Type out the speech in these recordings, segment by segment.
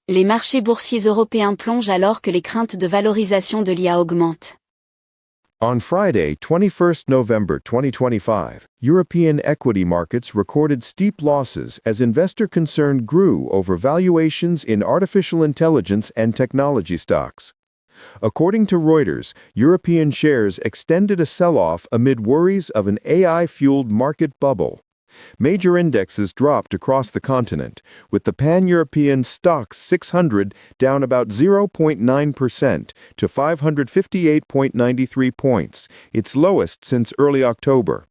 Les marchés boursiers européens plongent alors que les craintes de valorisation de l'IA augmentent. On Friday, 21st November 2025, European equity markets recorded steep losses as investor concern grew over valuations in artificial intelligence and technology stocks. According to Reuters, European shares extended a sell-off amid worries of an AI-fueled market bubble. Major indexes dropped across the continent, with the Pan-European Stoxx 600 down about 0.9% to 558.93 points, its lowest since early October.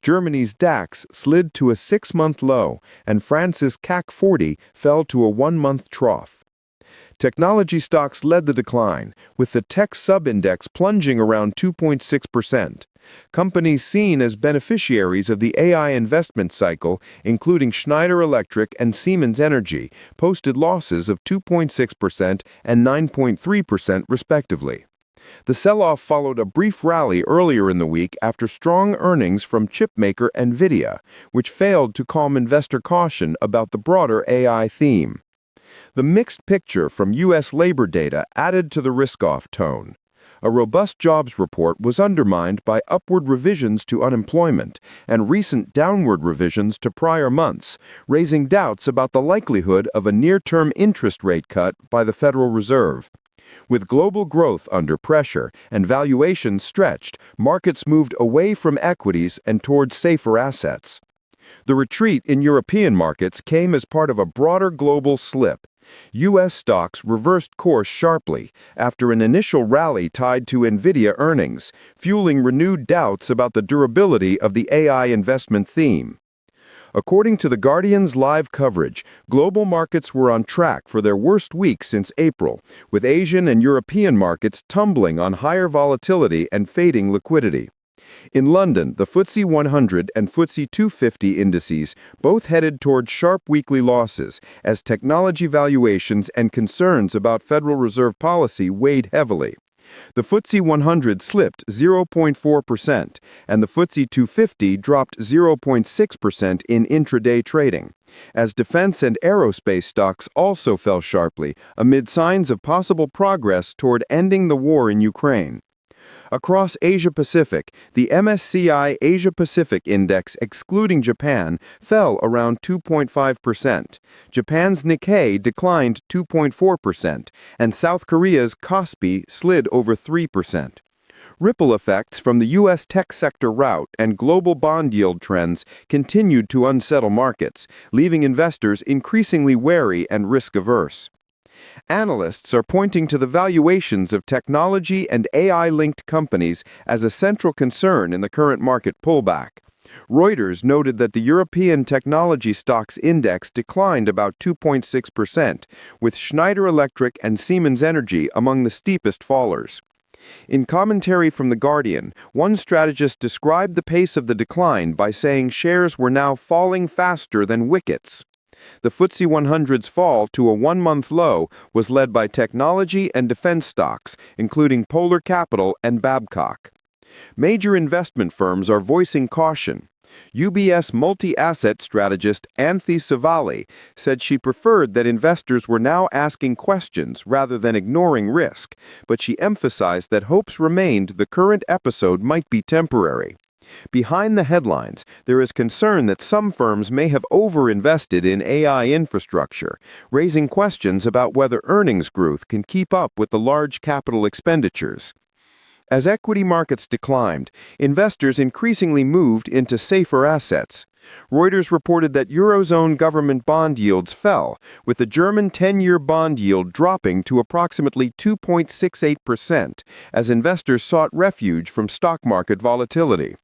Germany's DAX slid to a 6-month low, and France's CAC 40 fell to a 1-month trough. Technology stocks led the decline, with the tech sub-index plunging around 2.6%. Companies seen as beneficiaries of the AI investment cycle, including Schneider Electric and Siemens Energy, posted losses of 2.6% and 9.3% respectively. The sell-off followed a brief rally earlier in the week after strong earnings from chipmaker NVIDIA, which failed to calm investor caution about the broader AI theme. The mixed picture from U.S. labor data added to the risk-off tone. A robust jobs report was undermined by upward revisions to unemployment and recent downward revisions to prior months, raising doubts about the likelihood of a near-term interest rate cut by the Federal Reserve. With global growth under pressure and valuations stretched, markets moved away from equities and toward safer assets. The retreat in European markets came as part of a broader global slip. U.S. stocks reversed course sharply after an initial rally tied to NVIDIA earnings, fueling renewed doubts about the durability of the AI investment theme. According to The Guardian's live coverage, global markets were on track for their worst week since April, with Asian and European markets tumbling on higher volatility and fading liquidity. In London, the FTSE 100 and FTSE 250 indices both headed toward sharp weekly losses as technology valuations and concerns about Federal Reserve policy weighed heavily. The FTSE 100 slipped 0.4%, and the FTSE 250 dropped 0.6% in intraday trading, as defense and aerospace stocks also fell sharply amid signs of possible progress toward ending the war in Ukraine. Across Asia-Pacific, the MSCI Asia-Pacific Index, excluding Japan, fell around 2.5%. Japan's Nikkei declined 2.4%, and South Korea's Kospi slid over 3%. Ripple effects from the U.S. tech sector rout and global bond yield trends continued to unsettle markets, leaving investors increasingly wary and risk-averse. Analysts are pointing to the valuations of technology and AI-linked companies as a central concern in the current market pullback. Reuters noted that the European technology stocks index declined about 2.6%, with Schneider Electric and Siemens Energy among the steepest fallers. In commentary from The Guardian, one strategist described the pace of the decline by saying shares were now falling faster than wickets. The FTSE 100's fall to a 1-month low was led by technology and defense stocks, including Polar Capital and Babcock. Major investment firms are voicing caution. UBS multi-asset strategist Anthi Savali said she preferred that investors were now asking questions rather than ignoring risk, but she emphasized that hopes remained the current episode might be temporary. Behind the headlines, there is concern that some firms may have overinvested in AI infrastructure, raising questions about whether earnings growth can keep up with the large capital expenditures. As equity markets declined, investors increasingly moved into safer assets. Reuters reported that Eurozone government bond yields fell, with the German 10-year bond yield dropping to approximately 2.68% as investors sought refuge from stock market volatility.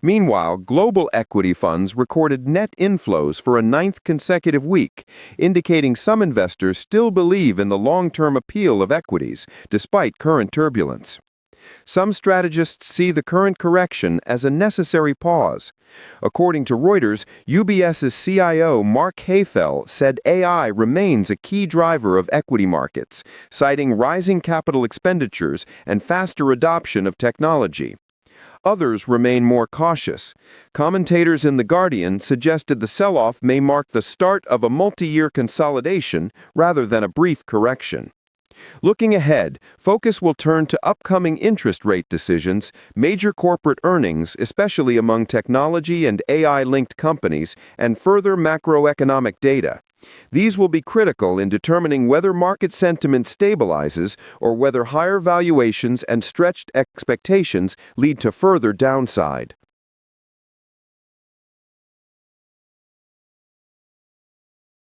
Meanwhile, global equity funds recorded net inflows for a 9th consecutive week, indicating some investors still believe in the long-term appeal of equities, despite current turbulence. Some strategists see the current correction as a necessary pause. According to Reuters, UBS's CIO Mark Hayfel said AI remains a key driver of equity markets, citing rising capital expenditures and faster adoption of technology. Others remain more cautious. Commentators in The Guardian suggested the sell-off may mark the start of a multi-year consolidation rather than a brief correction. Looking ahead, focus will turn to upcoming interest rate decisions, major corporate earnings, especially among technology and AI-linked companies, and further macroeconomic data. These will be critical in determining whether market sentiment stabilizes or whether higher valuations and stretched expectations lead to further downside.